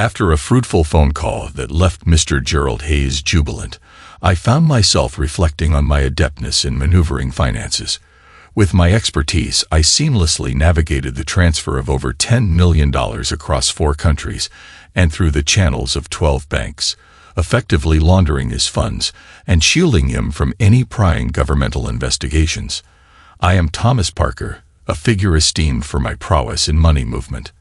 After a fruitful phone call that left Mr. Gerald Hayes jubilant, I found myself reflecting on my adeptness in maneuvering finances. With my expertise, I seamlessly navigated the transfer of over $10 million across 4 countries and through the channels of 12 banks, effectively laundering his funds and shielding him from any prying governmental investigations. I am Thomas Parker, a figure esteemed for my prowess in money movement,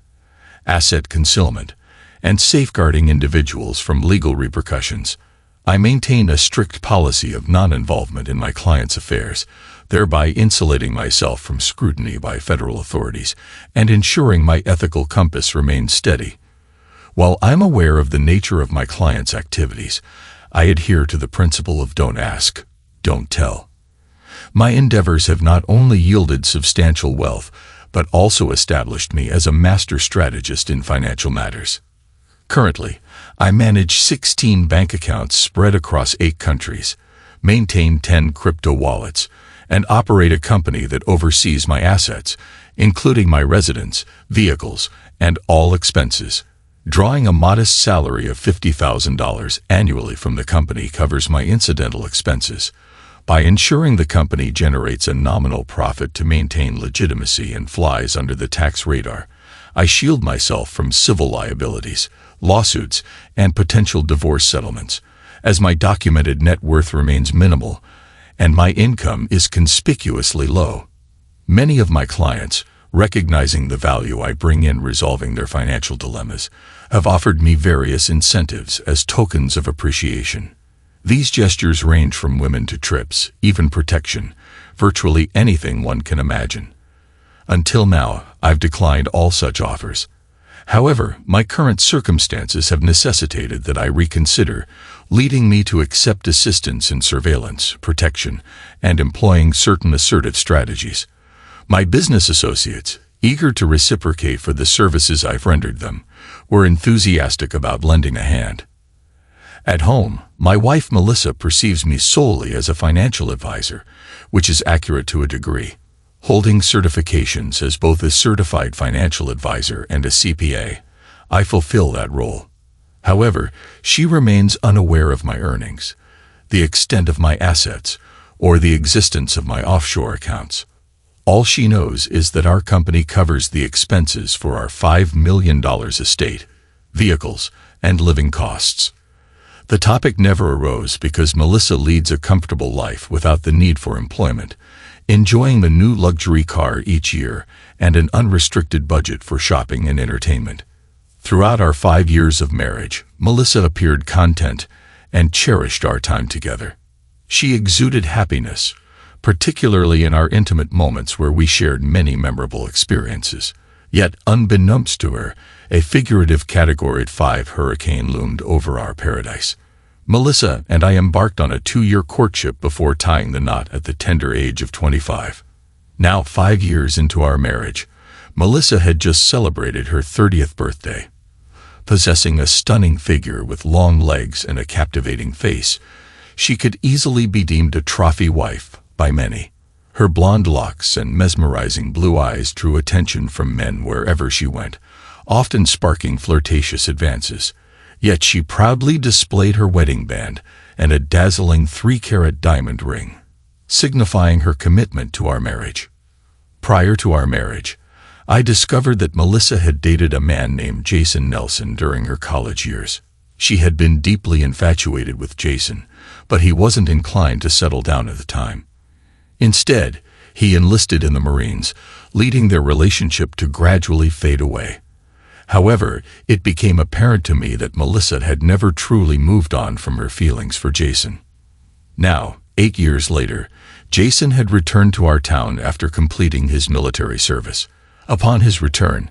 asset concealment, and safeguarding individuals from legal repercussions. I maintain a strict policy of non-involvement in my clients' affairs, thereby insulating myself from scrutiny by federal authorities and ensuring my ethical compass remains steady. While I'm aware of the nature of my clients' activities, I adhere to the principle of don't ask, don't tell. My endeavors have not only yielded substantial wealth, but also established me as a master strategist in financial matters. Currently, I manage 16 bank accounts spread across 8 countries, maintain 10 crypto wallets, and operate a company that oversees my assets, including my residence, vehicles, and all expenses. Drawing a modest salary of $50,000 annually from the company covers my incidental expenses. By ensuring the company generates a nominal profit to maintain legitimacy and flies under the tax radar, I shield myself from civil liabilities, lawsuits, and potential divorce settlements, as my documented net worth remains minimal and my income is conspicuously low. Many of my clients, recognizing the value I bring in resolving their financial dilemmas, have offered me various incentives as tokens of appreciation. These gestures range from women to trips, even protection, virtually anything one can imagine. Until now, I've declined all such offers. However, my current circumstances have necessitated that I reconsider, leading me to accept assistance in surveillance, protection, and employing certain assertive strategies. My business associates, eager to reciprocate for the services I've rendered them, were enthusiastic about lending a hand. At home, my wife Melissa perceives me solely as a financial advisor, which is accurate to a degree. Holding certifications as both a certified financial advisor and a CPA, I fulfill that role. However, she remains unaware of my earnings, the extent of my assets, or the existence of my offshore accounts. All she knows is that our company covers the expenses for our $5 million estate, vehicles, and living costs. The topic never arose because Melissa leads a comfortable life without the need for employment, enjoying the new luxury car each year and an unrestricted budget for shopping and entertainment. Throughout our 5 years of marriage, Melissa appeared content and cherished our time together. She exuded happiness, particularly in our intimate moments where we shared many memorable experiences. Yet, unbeknownst to her, a figurative Category 5 hurricane loomed over our paradise. Melissa and I embarked on a 2-year courtship before tying the knot at the tender age of 25. Now, 5 years into our marriage, Melissa had just celebrated her 30th birthday. Possessing a stunning figure with long legs and a captivating face, she could easily be deemed a trophy wife by many. Her blonde locks and mesmerizing blue eyes drew attention from men wherever she went, often sparking flirtatious advances. Yet she proudly displayed her wedding band and a dazzling 3-carat diamond ring, signifying her commitment to our marriage. Prior to our marriage, I discovered that Melissa had dated a man named Jason Nelson during her college years. She had been deeply infatuated with Jason, but he wasn't inclined to settle down at the time. Instead, he enlisted in the Marines, leading their relationship to gradually fade away. However, it became apparent to me that Melissa had never truly moved on from her feelings for Jason. Now, 8 years later, Jason had returned to our town after completing his military service. Upon his return,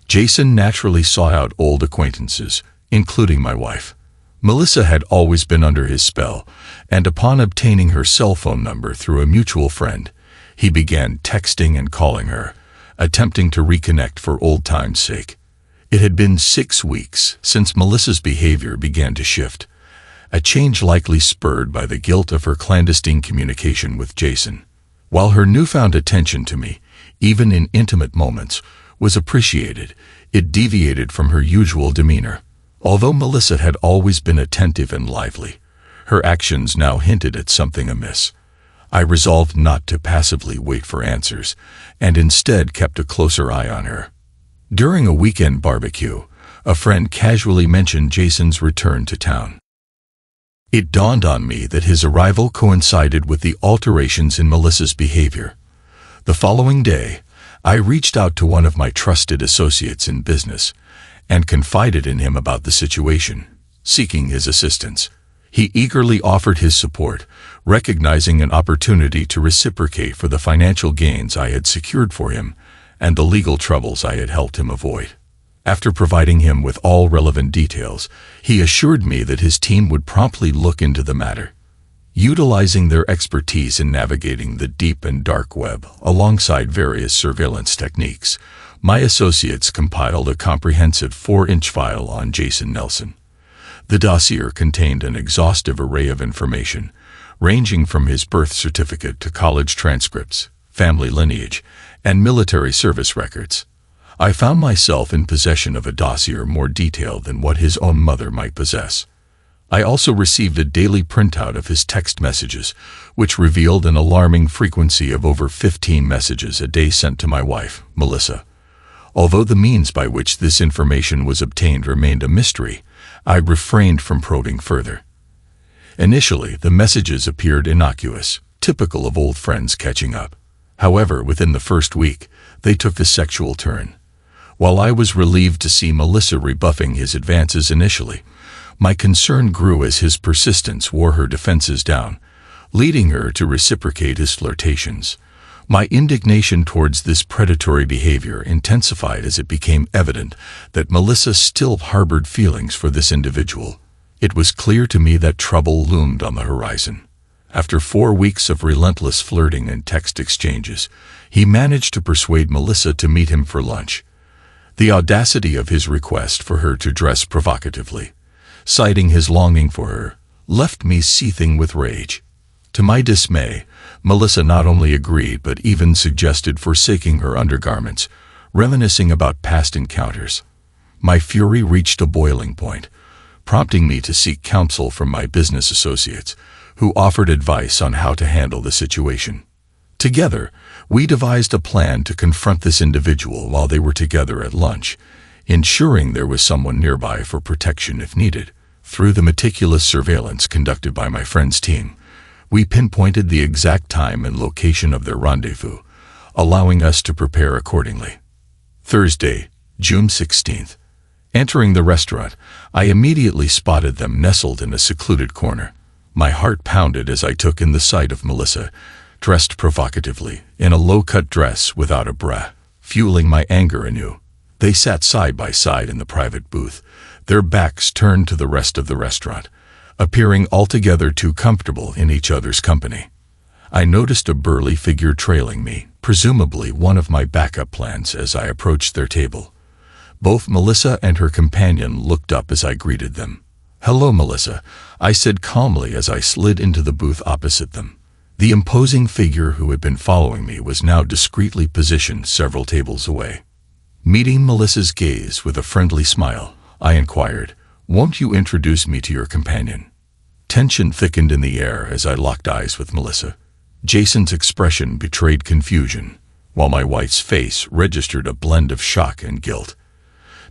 Jason naturally sought out old acquaintances, including my wife. Melissa had always been under his spell, and upon obtaining her cell phone number through a mutual friend, he began texting and calling her, attempting to reconnect for old times' sake. It had been 6 weeks since Melissa's behavior began to shift, a change likely spurred by the guilt of her clandestine communication with Jason. While her newfound attention to me, even in intimate moments, was appreciated, it deviated from her usual demeanor. Although Melissa had always been attentive and lively, her actions now hinted at something amiss. I resolved not to passively wait for answers, and instead kept a closer eye on her. During a weekend barbecue, a friend casually mentioned Jason's return to town. It dawned on me that his arrival coincided with the alterations in Melissa's behavior. The following day, I reached out to one of my trusted associates in business and confided in him about the situation, seeking his assistance. He eagerly offered his support, recognizing an opportunity to reciprocate for the financial gains I had secured for him and the legal troubles I had helped him avoid. After providing him with all relevant details, he assured me that his team would promptly look into the matter. Utilizing their expertise in navigating the deep and dark web alongside various surveillance techniques, my associates compiled a comprehensive 4-inch file on Jason Nelson. The dossier contained an exhaustive array of information, ranging from his birth certificate to college transcripts, family lineage, and military service records. I found myself in possession of a dossier more detailed than what his own mother might possess. I also received a daily printout of his text messages, which revealed an alarming frequency of over 15 messages a day sent to my wife, Melissa. Although the means by which this information was obtained remained a mystery, I refrained from probing further. Initially, the messages appeared innocuous, typical of old friends catching up. However, within the first week, they took a sexual turn. While I was relieved to see Melissa rebuffing his advances initially, my concern grew as his persistence wore her defenses down, leading her to reciprocate his flirtations. My indignation towards this predatory behavior intensified as it became evident that Melissa still harbored feelings for this individual. It was clear to me that trouble loomed on the horizon. After 4 weeks of relentless flirting and text exchanges, he managed to persuade Melissa to meet him for lunch. The audacity of his request for her to dress provocatively, citing his longing for her, left me seething with rage. To my dismay, Melissa not only agreed but even suggested forsaking her undergarments, reminiscing about past encounters. My fury reached a boiling point, prompting me to seek counsel from my business associates, who offered advice on how to handle the situation. Together, we devised a plan to confront this individual while they were together at lunch, ensuring there was someone nearby for protection if needed. Through the meticulous surveillance conducted by my friend's team, we pinpointed the exact time and location of their rendezvous, allowing us to prepare accordingly. Thursday, June 16th. Entering the restaurant, I immediately spotted them nestled in a secluded corner. My heart pounded as I took in the sight of Melissa, dressed provocatively, in a low-cut dress without a bra, fueling my anger anew. They sat side by side in the private booth, their backs turned to the rest of the restaurant, appearing altogether too comfortable in each other's company. I noticed a burly figure trailing me, presumably one of my backup plans, as I approached their table. Both Melissa and her companion looked up as I greeted them. "Hello, Melissa," I said calmly as I slid into the booth opposite them. The imposing figure who had been following me was now discreetly positioned several tables away. Meeting Melissa's gaze with a friendly smile, I inquired, "Won't you introduce me to your companion?" Tension thickened in the air as I locked eyes with Melissa. Jason's expression betrayed confusion, while my wife's face registered a blend of shock and guilt.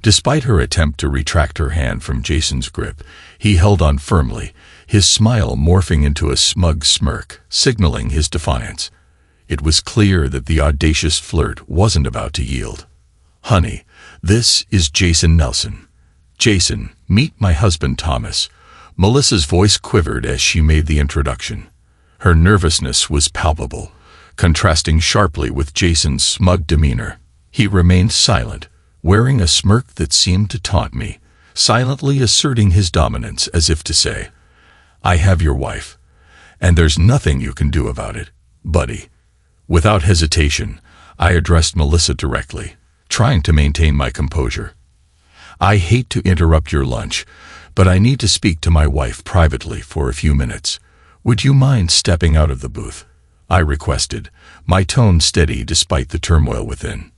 Despite her attempt to retract her hand from Jason's grip, he held on firmly, his smile morphing into a smug smirk, signaling his defiance. It was clear that the audacious flirt wasn't about to yield. "Honey, this is Jason Nelson. Jason, meet my husband Thomas." Melissa's voice quivered as she made the introduction. Her nervousness was palpable, contrasting sharply with Jason's smug demeanor. He remained silent, wearing a smirk that seemed to taunt me, silently asserting his dominance as if to say, "I have your wife, and there's nothing you can do about it, buddy." Without hesitation, I addressed Melissa directly, trying to maintain my composure. "I hate to interrupt your lunch, but I need to speak to my wife privately for a few minutes. Would you mind stepping out of the booth?" I requested, my tone steady despite the turmoil within.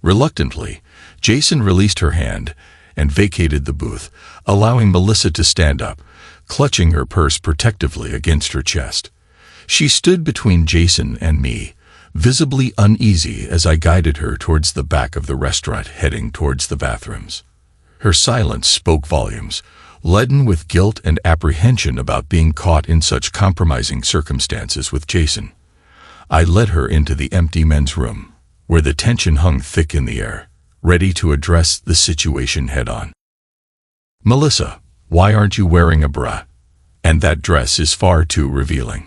Reluctantly, Jason released her hand, and vacated the booth, allowing Melissa to stand up, clutching her purse protectively against her chest. She stood between Jason and me, visibly uneasy as I guided her towards the back of the restaurant, heading towards the bathrooms. Her silence spoke volumes, leaden with guilt and apprehension about being caught in such compromising circumstances with Jason. I led her into the empty men's room, where the tension hung thick in the air, ready to address the situation head-on. "Melissa, why aren't you wearing a bra? And that dress is far too revealing,"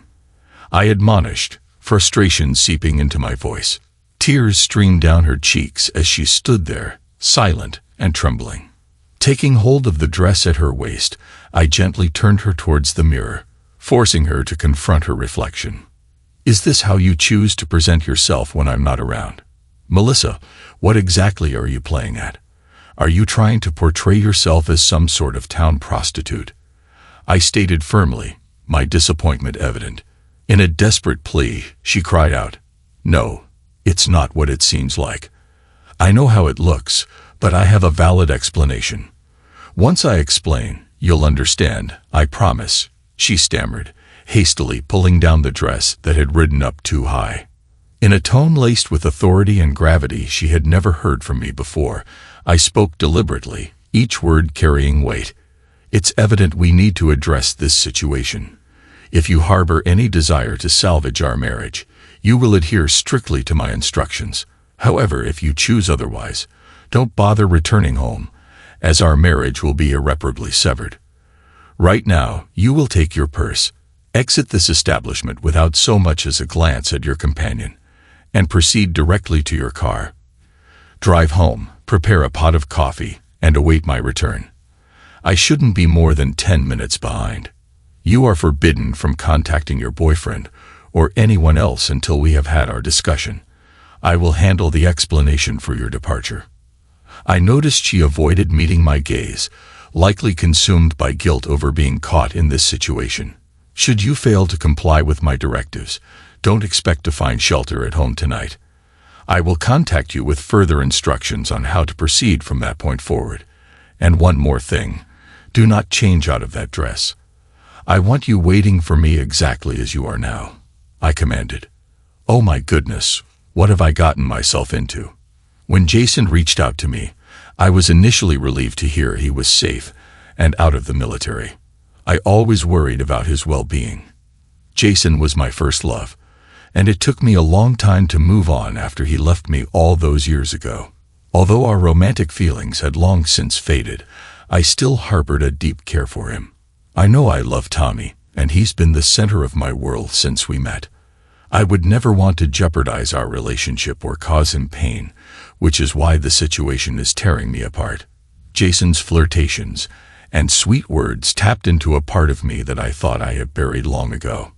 I admonished, frustration seeping into my voice. Tears streamed down her cheeks as she stood there, silent and trembling. Taking hold of the dress at her waist, I gently turned her towards the mirror, forcing her to confront her reflection. "Is this how you choose to present yourself when I'm not around? Melissa, what exactly are you playing at? Are you trying to portray yourself as some sort of town prostitute?" I stated firmly, my disappointment evident. In a desperate plea, she cried out, "No, it's not what it seems like. I know how it looks, but I have a valid explanation. Once I explain, you'll understand, I promise," she stammered, hastily pulling down the dress that had ridden up too high. In a tone laced with authority and gravity she had never heard from me before, I spoke deliberately, each word carrying weight. "It's evident we need to address this situation. If you harbor any desire to salvage our marriage, you will adhere strictly to my instructions. However, if you choose otherwise, don't bother returning home, as our marriage will be irreparably severed. Right now, you will take your purse, exit this establishment without so much as a glance at your companion, and proceed directly to your car. Drive home, prepare a pot of coffee, and await my return. I shouldn't be more than 10 minutes behind. You are forbidden from contacting your boyfriend or anyone else until we have had our discussion. I will handle the explanation for your departure." I noticed she avoided meeting my gaze, likely consumed by guilt over being caught in this situation. "Should you fail to comply with my directives, don't expect to find shelter at home tonight. I will contact you with further instructions on how to proceed from that point forward. And one more thing, do not change out of that dress. I want you waiting for me exactly as you are now," I commanded. Oh my goodness, what have I gotten myself into? When Jason reached out to me, I was initially relieved to hear he was safe and out of the military. I always worried about his well-being. Jason was my first love, and it took me a long time to move on after he left me all those years ago. Although our romantic feelings had long since faded, I still harbored a deep care for him. I know I love Tommy, and he's been the center of my world since we met. I would never want to jeopardize our relationship or cause him pain, which is why the situation is tearing me apart. Jason's flirtations and sweet words tapped into a part of me that I thought I had buried long ago.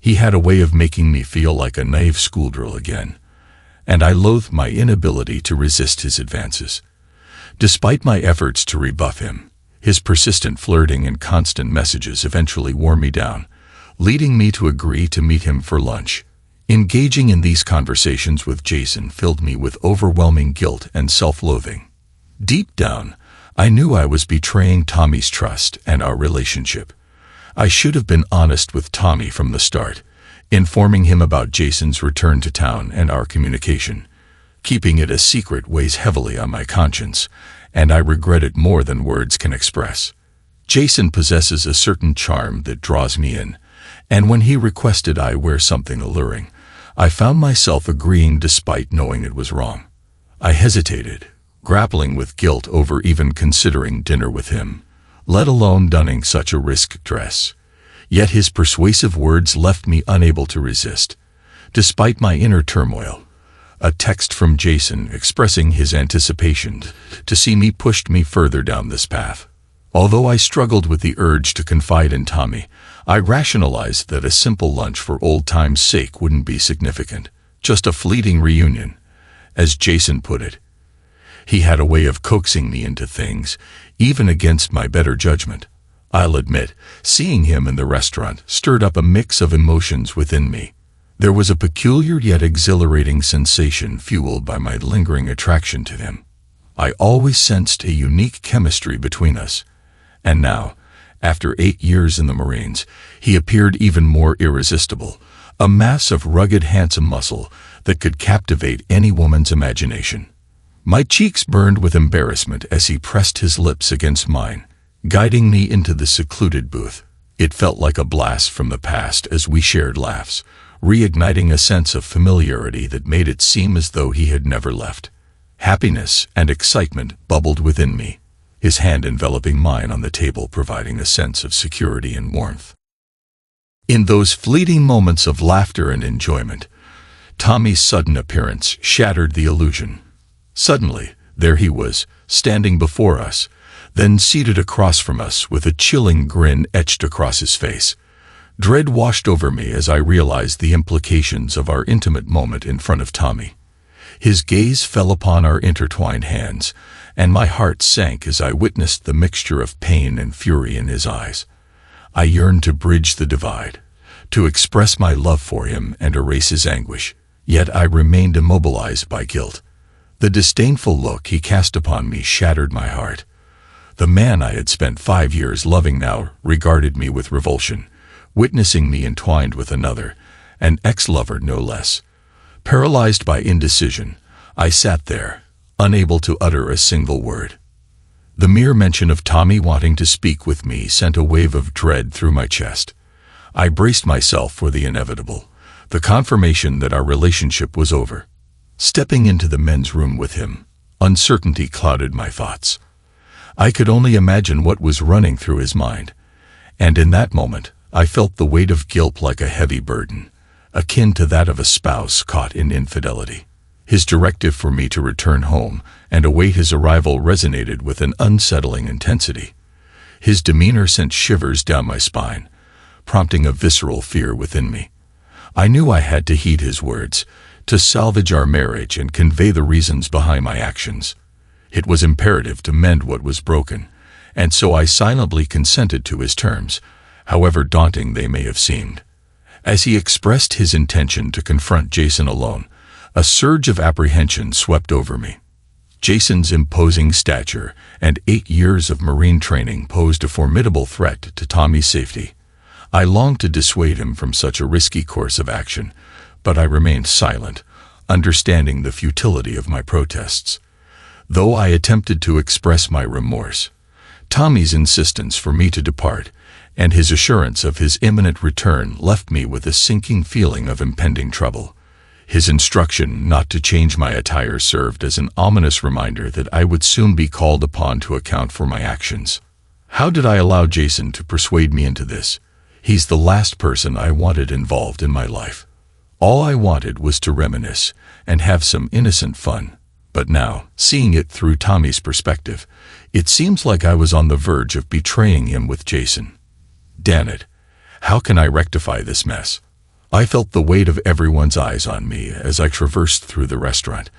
He had a way of making me feel like a naive schoolgirl again, and I loathed my inability to resist his advances. Despite my efforts to rebuff him, his persistent flirting and constant messages eventually wore me down, leading me to agree to meet him for lunch. Engaging in these conversations with Jason filled me with overwhelming guilt and self-loathing. Deep down, I knew I was betraying Tommy's trust and our relationship. I should have been honest with Tommy from the start, informing him about Jason's return to town and our communication. Keeping it a secret weighs heavily on my conscience, and I regret it more than words can express. Jason possesses a certain charm that draws me in, and when he requested I wear something alluring, I found myself agreeing despite knowing it was wrong. I hesitated, grappling with guilt over even considering dinner with him, let alone donning such a risky dress. Yet his persuasive words left me unable to resist. Despite my inner turmoil, a text from Jason expressing his anticipation to see me pushed me further down this path. Although I struggled with the urge to confide in Tommy, I rationalized that a simple lunch for old time's sake wouldn't be significant, just a fleeting reunion, as Jason put it. He had a way of coaxing me into things, even against my better judgment. I'll admit, seeing him in the restaurant stirred up a mix of emotions within me. There was a peculiar yet exhilarating sensation fueled by my lingering attraction to him. I always sensed a unique chemistry between us. And now, after 8 years in the Marines, he appeared even more irresistible, a mass of rugged, handsome muscle that could captivate any woman's imagination. My cheeks burned with embarrassment as he pressed his lips against mine, guiding me into the secluded booth. It felt like a blast from the past as we shared laughs, reigniting a sense of familiarity that made it seem as though he had never left. Happiness and excitement bubbled within me, his hand enveloping mine on the table, providing a sense of security and warmth. In those fleeting moments of laughter and enjoyment, Tommy's sudden appearance shattered the illusion. Suddenly, there he was, standing before us, then seated across from us with a chilling grin etched across his face. Dread washed over me as I realized the implications of our intimate moment in front of Tommy. His gaze fell upon our intertwined hands, and my heart sank as I witnessed the mixture of pain and fury in his eyes. I yearned to bridge the divide, to express my love for him and erase his anguish, yet I remained immobilized by guilt. The disdainful look he cast upon me shattered my heart. The man I had spent 5 years loving now regarded me with revulsion, witnessing me entwined with another, an ex-lover no less. Paralyzed by indecision, I sat there, unable to utter a single word. The mere mention of Tommy wanting to speak with me sent a wave of dread through my chest. I braced myself for the inevitable, the confirmation that our relationship was over. Stepping into the men's room with him, uncertainty clouded my thoughts. I could only imagine what was running through his mind, and in that moment, I felt the weight of guilt like a heavy burden, akin to that of a spouse caught in infidelity. His directive for me to return home and await his arrival resonated with an unsettling intensity. His demeanor sent shivers down my spine, prompting a visceral fear within me. I knew I had to heed his words, to salvage our marriage and convey the reasons behind my actions. It was imperative to mend what was broken, and so I silently consented to his terms, however daunting they may have seemed. As he expressed his intention to confront Jason alone, a surge of apprehension swept over me. Jason's imposing stature and 8 years of Marine training posed a formidable threat to Tommy's safety. I longed to dissuade him from such a risky course of action, but I remained silent, understanding the futility of my protests. Though I attempted to express my remorse, Tommy's insistence for me to depart and his assurance of his imminent return left me with a sinking feeling of impending trouble. His instruction not to change my attire served as an ominous reminder that I would soon be called upon to account for my actions. How did I allow Jason to persuade me into this? He's the last person I wanted involved in my life. All I wanted was to reminisce and have some innocent fun. But now, seeing it through Tommy's perspective, it seems like I was on the verge of betraying him with Jason. Damn it, how can I rectify this mess? I felt the weight of everyone's eyes on me as I traversed through the restaurant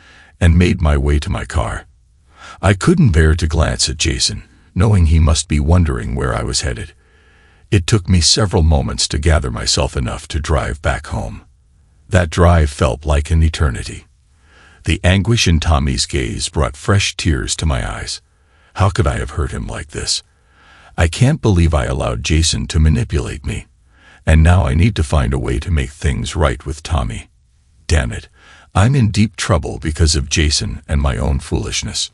and made my way to my car. I couldn't bear to glance at Jason, knowing he must be wondering where I was headed. It took me several moments to gather myself enough to drive back home. That drive felt like an eternity. The anguish in Tommy's gaze brought fresh tears to my eyes. How could I have hurt him like this? I can't believe I allowed Jason to manipulate me, and now I need to find a way to make things right with Tommy. Damn it, I'm in deep trouble because of Jason and my own foolishness.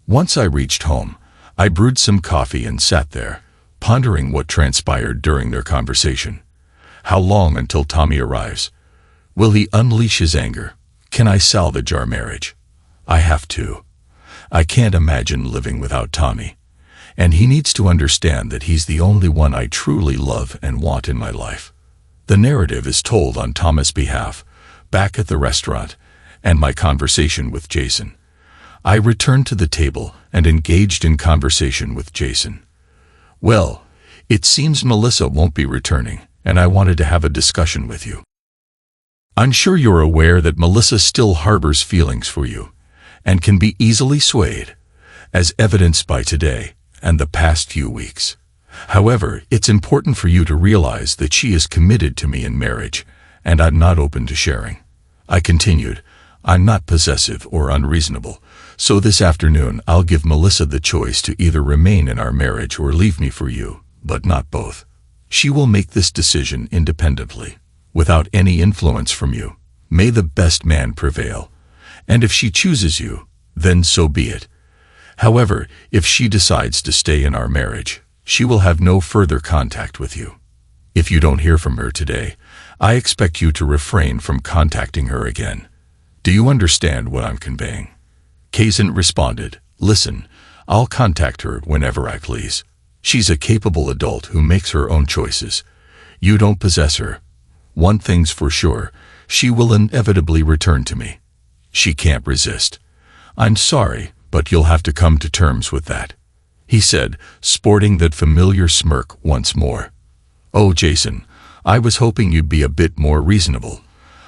Once I reached home, I brewed some coffee and sat there, pondering what transpired during their conversation. How long until Tommy arrives? Will he unleash his anger? Can I salvage our marriage? I have to. I can't imagine living without Tommy, and he needs to understand that he's the only one I truly love and want in my life. The narrative is told on Thomas' behalf, back at the restaurant, and my conversation with Jason. I returned to the table and engaged in conversation with Jason. Well, it seems Melissa won't be returning, and I wanted to have a discussion with you. I'm sure you're aware that Melissa still harbors feelings for you, and can be easily swayed, as evidenced by today and the past few weeks. However, it's important for you to realize that she is committed to me in marriage, and I'm not open to sharing. I continued, I'm not possessive or unreasonable, so this afternoon I'll give Melissa the choice to either remain in our marriage or leave me for you, but not both. She will make this decision independently, without any influence from you. May the best man prevail. And if she chooses you, then so be it. However, if she decides to stay in our marriage, she will have no further contact with you. If you don't hear from her today, I expect you to refrain from contacting her again. Do you understand what I'm conveying? Kazan responded, listen, I'll contact her whenever I please. She's a capable adult who makes her own choices. You don't possess her. One thing's for sure, she will inevitably return to me. She can't resist. I'm sorry, but you'll have to come to terms with that, he said, sporting that familiar smirk once more. Oh, Jason, I was hoping you'd be a bit more reasonable.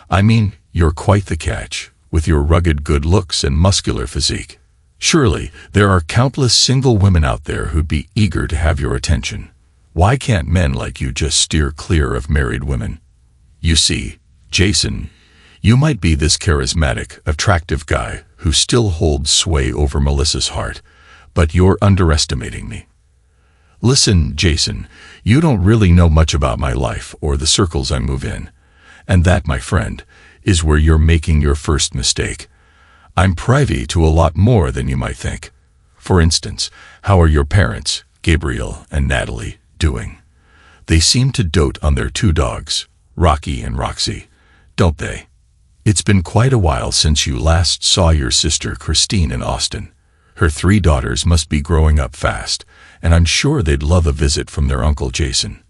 I mean, you're quite the catch, with your rugged good looks and muscular physique. Surely, there are countless single women out there who'd be eager to have your attention. Why can't men like you just steer clear of married women? You see, Jason, you might be this charismatic, attractive guy who still holds sway over Melissa's heart, but you're underestimating me. Listen, Jason, you don't really know much about my life or the circles I move in. And that, my friend, is where you're making your first mistake. I'm privy to a lot more than you might think. For instance, how are your parents, Gabriel and Natalie, doing? They seem to dote on their two dogs, Rocky and Roxy, don't they? It's been quite a while since you last saw your sister Christine in Austin. Her 3 daughters must be growing up fast, and I'm sure they'd love a visit from their Uncle Jason.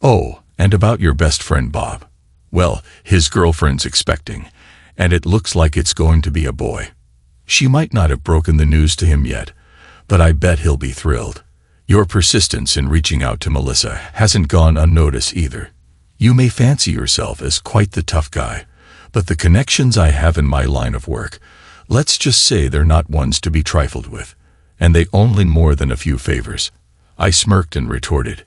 Oh, and about your best friend Bob. Well, his girlfriend's expecting, and it looks like it's going to be a boy. She might not have broken the news to him yet, but I bet he'll be thrilled. Your persistence in reaching out to Melissa hasn't gone unnoticed either. You may fancy yourself as quite the tough guy, but the connections I have in my line of work, let's just say they're not ones to be trifled with, and they only more than a few favors. I smirked and retorted,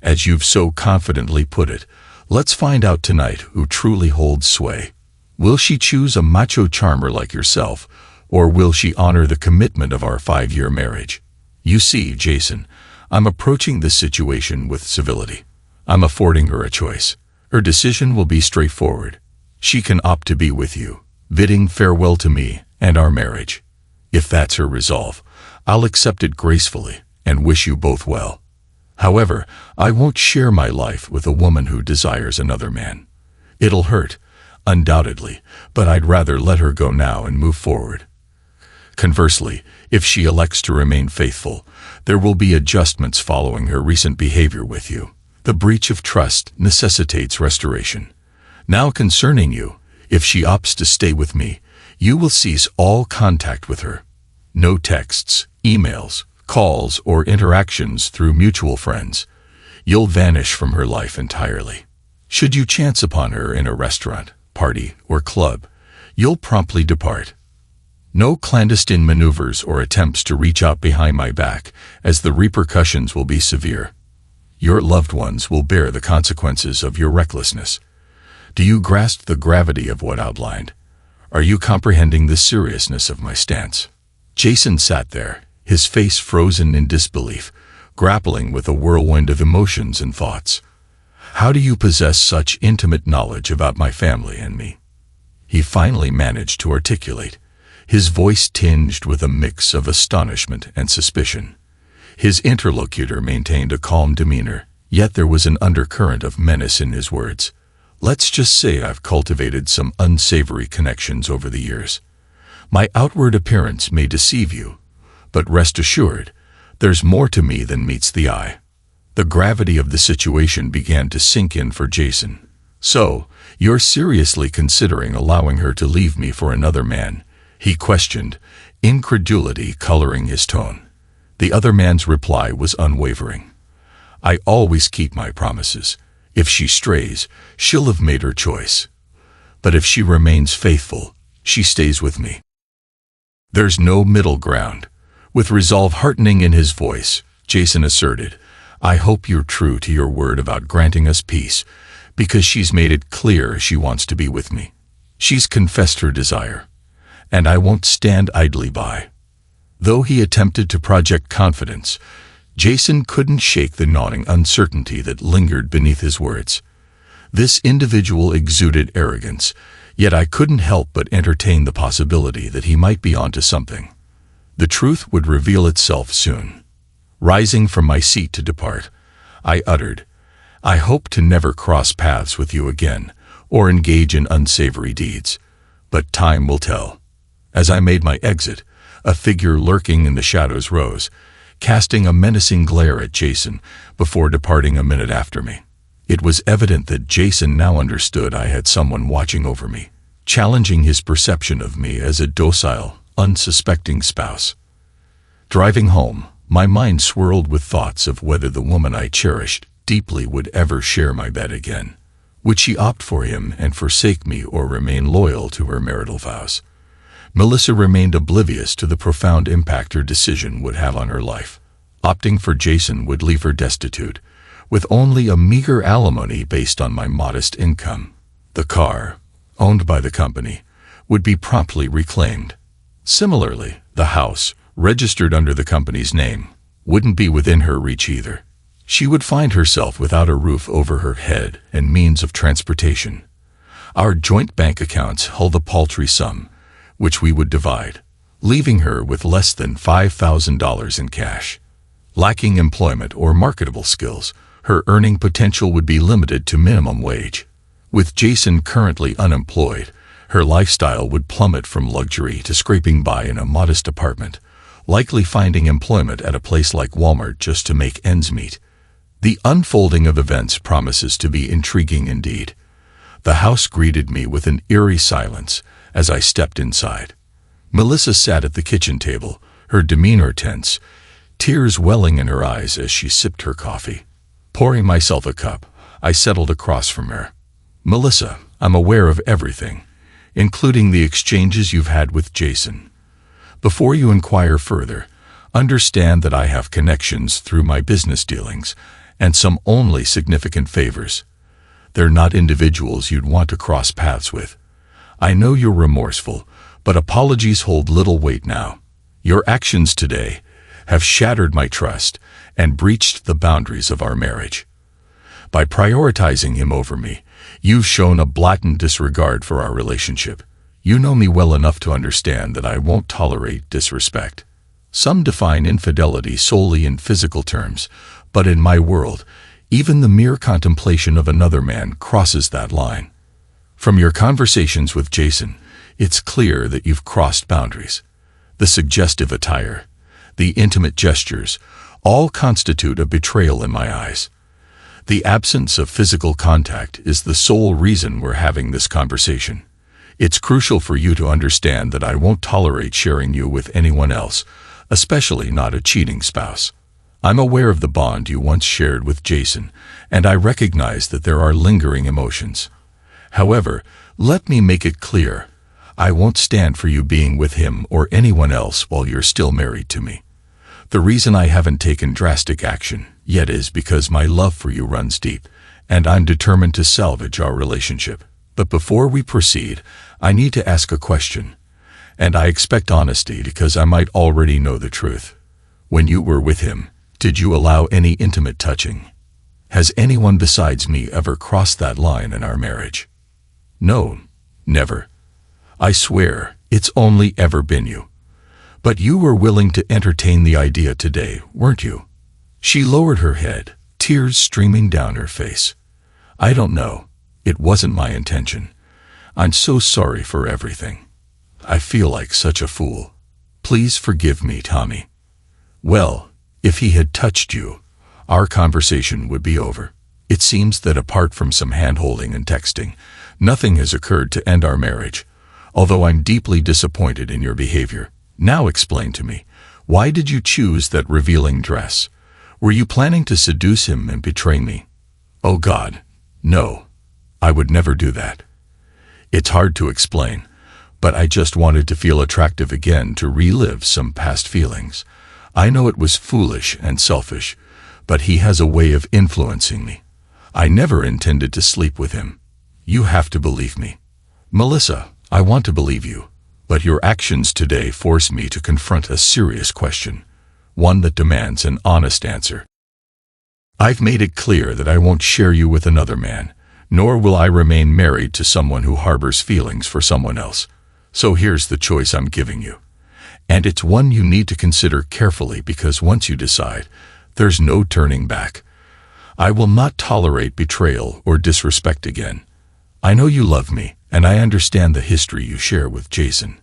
as you've so confidently put it, let's find out tonight who truly holds sway. Will she choose a macho charmer like yourself, or will she honor the commitment of our 5-year marriage? You see, Jason, I'm approaching this situation with civility. I'm affording her a choice. Her decision will be straightforward. She can opt to be with you, bidding farewell to me and our marriage. If that's her resolve, I'll accept it gracefully and wish you both well. However, I won't share my life with a woman who desires another man. It'll hurt, undoubtedly, but I'd rather let her go now and move forward. Conversely, if she elects to remain faithful, there will be adjustments following her recent behavior with you. The breach of trust necessitates restoration. Now concerning you, if she opts to stay with me, you will cease all contact with her. No texts, emails, calls, or interactions through mutual friends. You'll vanish from her life entirely. Should you chance upon her in a restaurant, party, or club, you'll promptly depart. No clandestine maneuvers or attempts to reach out behind my back, as the repercussions will be severe. Your loved ones will bear the consequences of your recklessness. Do you grasp the gravity of what outlined? Are you comprehending the seriousness of my stance? Jason sat there, his face frozen in disbelief, grappling with a whirlwind of emotions and thoughts. How do you possess such intimate knowledge about my family and me? He finally managed to articulate, his voice tinged with a mix of astonishment and suspicion. His interlocutor maintained a calm demeanor, yet there was an undercurrent of menace in his words. Let's just say I've cultivated some unsavory connections over the years. My outward appearance may deceive you, but rest assured, there's more to me than meets the eye. The gravity of the situation began to sink in for Jason. So, you're seriously considering allowing her to leave me for another man? He questioned, incredulity coloring his tone. The other man's reply was unwavering. I always keep my promises. If she strays, she'll have made her choice. But if she remains faithful, she stays with me. There's no middle ground. With resolve heartening in his voice, Jason asserted, I hope you're true to your word about granting us peace, because she's made it clear she wants to be with me. She's confessed her desire, and I won't stand idly by." Though he attempted to project confidence, Jason couldn't shake the gnawing uncertainty that lingered beneath his words. This individual exuded arrogance, yet I couldn't help but entertain the possibility that he might be onto something. The truth would reveal itself soon. Rising from my seat to depart, I uttered, "I hope to never cross paths with you again, or engage in unsavory deeds. But time will tell." As I made my exit, a figure lurking in the shadows rose, casting a menacing glare at Jason before departing a minute after me. It was evident that Jason now understood I had someone watching over me, challenging his perception of me as a docile, unsuspecting spouse. Driving home, my mind swirled with thoughts of whether the woman I cherished deeply would ever share my bed again. Would she opt for him and forsake me, or remain loyal to her marital vows? Melissa remained oblivious to the profound impact her decision would have on her life. Opting for Jason would leave her destitute, with only a meager alimony based on my modest income. The car, owned by the company, would be promptly reclaimed. Similarly, the house, registered under the company's name, wouldn't be within her reach either. She would find herself without a roof over her head and means of transportation. Our joint bank accounts held a paltry sum, which we would divide, leaving her with less than $5,000 in cash. Lacking employment or marketable skills, her earning potential would be limited to minimum wage. With Jason currently unemployed, her lifestyle would plummet from luxury to scraping by in a modest apartment, likely finding employment at a place like Walmart just to make ends meet. The unfolding of events promises to be intriguing indeed. The house greeted me with an eerie silence as I stepped inside. Melissa sat at the kitchen table, her demeanor tense, tears welling in her eyes as she sipped her coffee. Pouring myself a cup, I settled across from her. "Melissa, I'm aware of everything, including the exchanges you've had with Jason. Before you inquire further, understand that I have connections through my business dealings and some only significant favors. They're not individuals you'd want to cross paths with. I know you're remorseful, but apologies hold little weight now. Your actions today have shattered my trust and breached the boundaries of our marriage. By prioritizing him over me, you've shown a blatant disregard for our relationship. You know me well enough to understand that I won't tolerate disrespect. Some define infidelity solely in physical terms, but in my world, even the mere contemplation of another man crosses that line. From your conversations with Jason, it's clear that you've crossed boundaries. The suggestive attire, the intimate gestures, all constitute a betrayal in my eyes. The absence of physical contact is the sole reason we're having this conversation. It's crucial for you to understand that I won't tolerate sharing you with anyone else, especially not a cheating spouse. I'm aware of the bond you once shared with Jason, and I recognize that there are lingering emotions. However, let me make it clear, I won't stand for you being with him or anyone else while you're still married to me. The reason I haven't taken drastic action yet is because my love for you runs deep, and I'm determined to salvage our relationship. But before we proceed, I need to ask a question, and I expect honesty because I might already know the truth. When you were with him, did you allow any intimate touching? Has anyone besides me ever crossed that line in our marriage? No, never. I swear, it's only ever been you. But you were willing to entertain the idea today, weren't you? She lowered her head, tears streaming down her face. I don't know. It wasn't my intention. I'm so sorry for everything. I feel like such a fool. Please forgive me, Tommy. Well, if he had touched you, our conversation would be over. It seems that apart from some hand-holding and texting, nothing has occurred to end our marriage, although I'm deeply disappointed in your behavior. Now explain to me, why did you choose that revealing dress? Were you planning to seduce him and betray me? Oh God, no. I would never do that. It's hard to explain, but I just wanted to feel attractive again to relive some past feelings. I know it was foolish and selfish, but he has a way of influencing me. I never intended to sleep with him. You have to believe me. Melissa, I want to believe you, but your actions today force me to confront a serious question, one that demands an honest answer. I've made it clear that I won't share you with another man, nor will I remain married to someone who harbors feelings for someone else. So here's the choice I'm giving you. And it's one you need to consider carefully, because once you decide, there's no turning back. I will not tolerate betrayal or disrespect again. I know you love me, and I understand the history you share with Jason.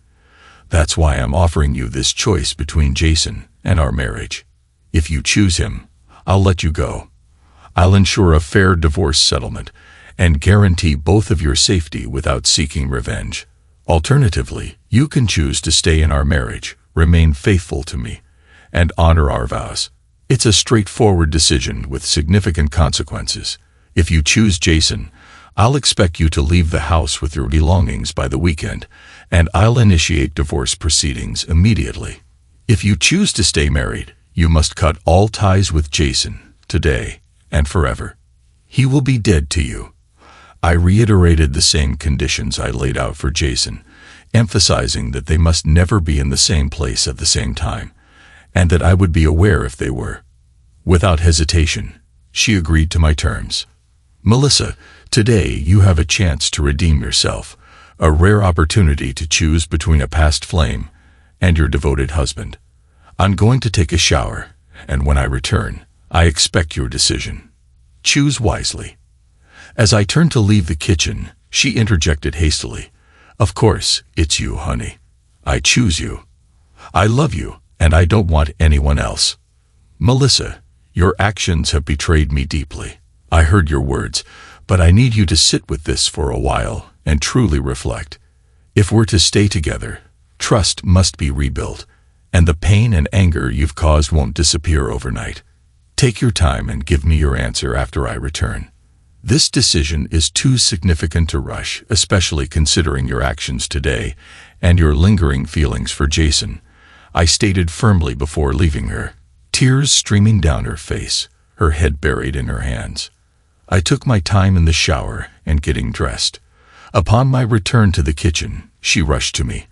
That's why I'm offering you this choice between Jason and our marriage. If you choose him, I'll let you go. I'll ensure a fair divorce settlement and guarantee both of your safety without seeking revenge. Alternatively, you can choose to stay in our marriage, remain faithful to me, and honor our vows. It's a straightforward decision with significant consequences. If you choose Jason, I'll expect you to leave the house with your belongings by the weekend, and I'll initiate divorce proceedings immediately. If you choose to stay married, you must cut all ties with Jason, today and forever. He will be dead to you. I reiterated the same conditions I laid out for Jason, emphasizing that they must never be in the same place at the same time, and that I would be aware if they were. Without hesitation, she agreed to my terms. Melissa, today you have a chance to redeem yourself, a rare opportunity to choose between a past flame and your devoted husband. I'm going to take a shower, and when I return, I expect your decision. Choose wisely. As I turned to leave the kitchen, she interjected hastily, "Of course, it's you, honey. I choose you. I love you, and I don't want anyone else." Melissa, your actions have betrayed me deeply. I heard your words, but I need you to sit with this for a while and truly reflect. If we're to stay together, trust must be rebuilt, and the pain and anger you've caused won't disappear overnight. Take your time and give me your answer after I return. This decision is too significant to rush, especially considering your actions today and your lingering feelings for Jason, I stated firmly before leaving her, tears streaming down her face, her head buried in her hands. I took my time in the shower and getting dressed. Upon my return to the kitchen, she rushed to me,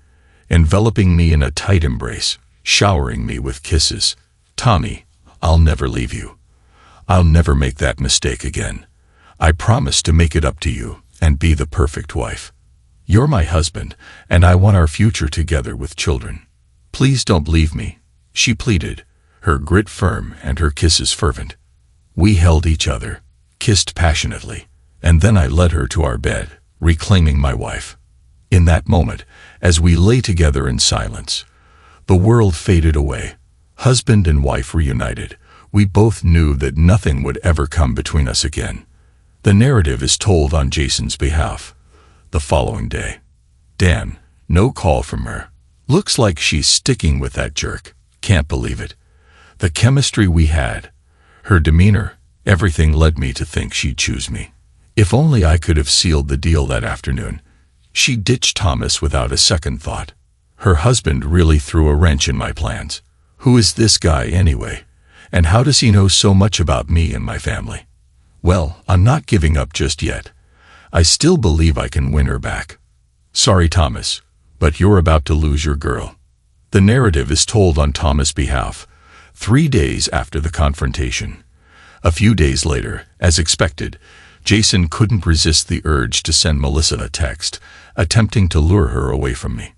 enveloping me in a tight embrace, showering me with kisses. "Tommy, I'll never leave you. I'll never make that mistake again. I promise to make it up to you and be the perfect wife. You're my husband, and I want our future together with children. Please don't leave me," she pleaded, her grit firm and her kisses fervent. We held each other, kissed passionately, and then I led her to our bed, reclaiming my wife. In that moment, as we lay together in silence, the world faded away. Husband and wife reunited, we both knew that nothing would ever come between us again. The narrative is told on Jason's behalf. The following day. "Dan, no call from her. Looks like she's sticking with that jerk. Can't believe it. The chemistry we had, her demeanor, everything led me to think she'd choose me. If only I could have sealed the deal that afternoon." She ditched Thomas without a second thought. Her husband really threw a wrench in my plans. Who is this guy anyway? And how does he know so much about me and my family? Well, I'm not giving up just yet. I still believe I can win her back. "Sorry, Thomas, but you're about to lose your girl." The narrative is told on Thomas' behalf, 3 days after the confrontation. A few days later, as expected, Jason couldn't resist the urge to send Melissa a text, attempting to lure her away from me.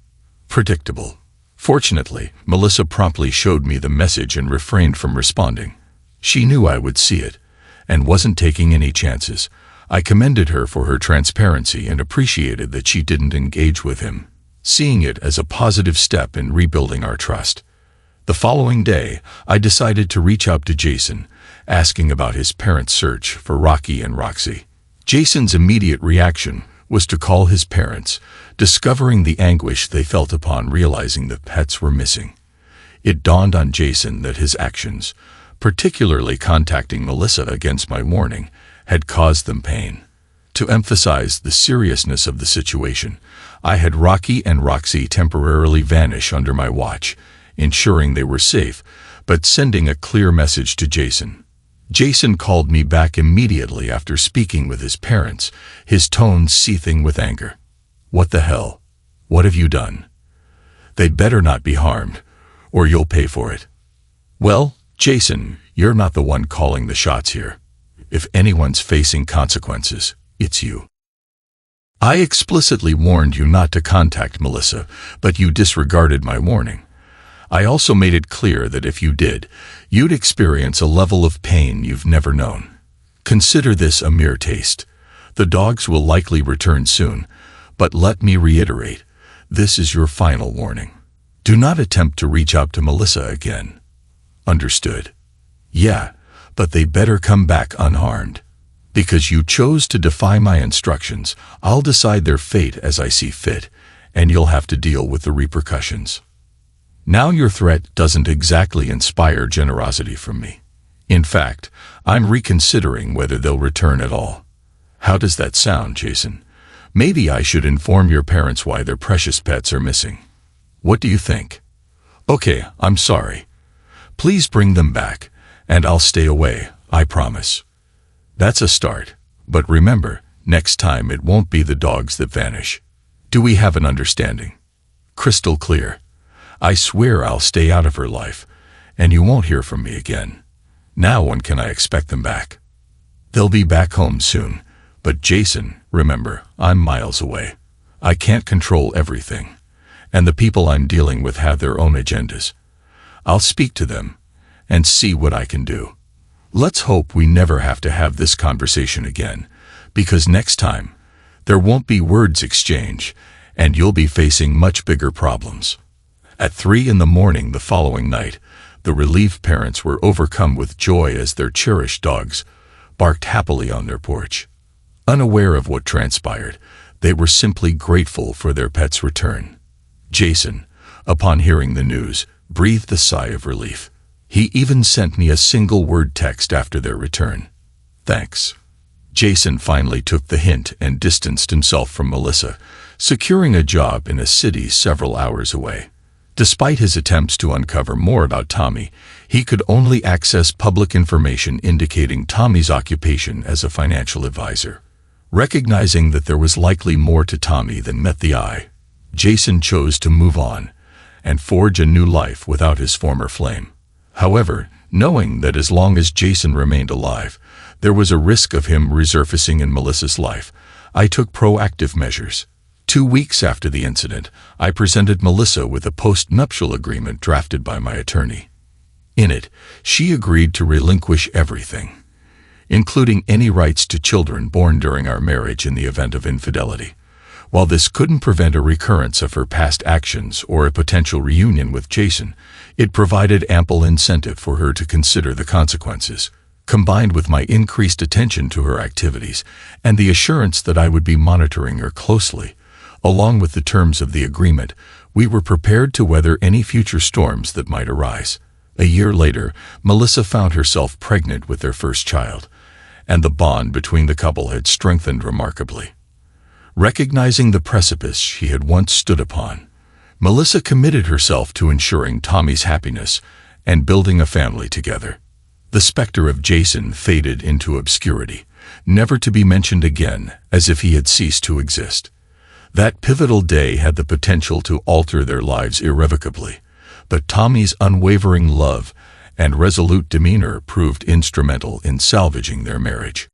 Predictable. Fortunately, Melissa promptly showed me the message and refrained from responding. She knew I would see it, and wasn't taking any chances. I commended her for her transparency and appreciated that she didn't engage with him, seeing it as a positive step in rebuilding our trust. The following day, I decided to reach out to Jason, asking about his parents' search for Rocky and Roxy. Jason's immediate reaction was to call his parents, discovering the anguish they felt upon realizing the pets were missing. It dawned on Jason that his actions, particularly contacting Melissa against my warning, had caused them pain. To emphasize the seriousness of the situation, I had Rocky and Roxy temporarily vanish under my watch, ensuring they were safe, but sending a clear message to Jason. Jason called me back immediately after speaking with his parents, his tone seething with anger. What the hell? What have you done? They'd better not be harmed, or you'll pay for it. Well, Jason, you're not the one calling the shots here. If anyone's facing consequences, it's you. I explicitly warned you not to contact Melissa, but you disregarded my warning. I also made it clear that if you did, you'd experience a level of pain you've never known. Consider this a mere taste. The dogs will likely return soon, but let me reiterate, this is your final warning. Do not attempt to reach out to Melissa again. Understood? Yeah, but they better come back unharmed. Because you chose to defy my instructions, I'll decide their fate as I see fit, and you'll have to deal with the repercussions. Now your threat doesn't exactly inspire generosity from me. In fact, I'm reconsidering whether they'll return at all. How does that sound, Jason? Maybe I should inform your parents why their precious pets are missing. What do you think? Okay, I'm sorry. Please bring them back, and I'll stay away, I promise. That's a start, but remember, next time it won't be the dogs that vanish. Do we have an understanding? Crystal clear. I swear I'll stay out of her life, and you won't hear from me again. Now when can I expect them back? They'll be back home soon, but Jason, remember, I'm miles away. I can't control everything, and the people I'm dealing with have their own agendas. I'll speak to them and see what I can do. Let's hope we never have to have this conversation again, because next time, there won't be words exchanged, and you'll be facing much bigger problems. At 3 a.m. the following night, the relieved parents were overcome with joy as their cherished dogs barked happily on their porch. Unaware of what transpired, they were simply grateful for their pet's return. Jason, upon hearing the news, breathed a sigh of relief. He even sent me a single-word text after their return. Thanks. Jason finally took the hint and distanced himself from Melissa, securing a job in a city several hours away. Despite his attempts to uncover more about Tommy, he could only access public information indicating Tommy's occupation as a financial advisor. Recognizing that there was likely more to Tommy than met the eye, Jason chose to move on and forge a new life without his former flame. However, knowing that as long as Jason remained alive, there was a risk of him resurfacing in Melissa's life, I took proactive measures. 2 weeks after the incident, I presented Melissa with a post-nuptial agreement drafted by my attorney. In it, she agreed to relinquish everything, including any rights to children born during our marriage in the event of infidelity. While this couldn't prevent a recurrence of her past actions or a potential reunion with Jason, it provided ample incentive for her to consider the consequences. Combined with my increased attention to her activities and the assurance that I would be monitoring her closely, along with the terms of the agreement, we were prepared to weather any future storms that might arise. A year later, Melissa found herself pregnant with their first child, and the bond between the couple had strengthened remarkably. Recognizing the precipice she had once stood upon, Melissa committed herself to ensuring Tommy's happiness and building a family together. The specter of Jason faded into obscurity, never to be mentioned again, as if he had ceased to exist. That pivotal day had the potential to alter their lives irrevocably, but Tommy's unwavering love and resolute demeanor proved instrumental in salvaging their marriage.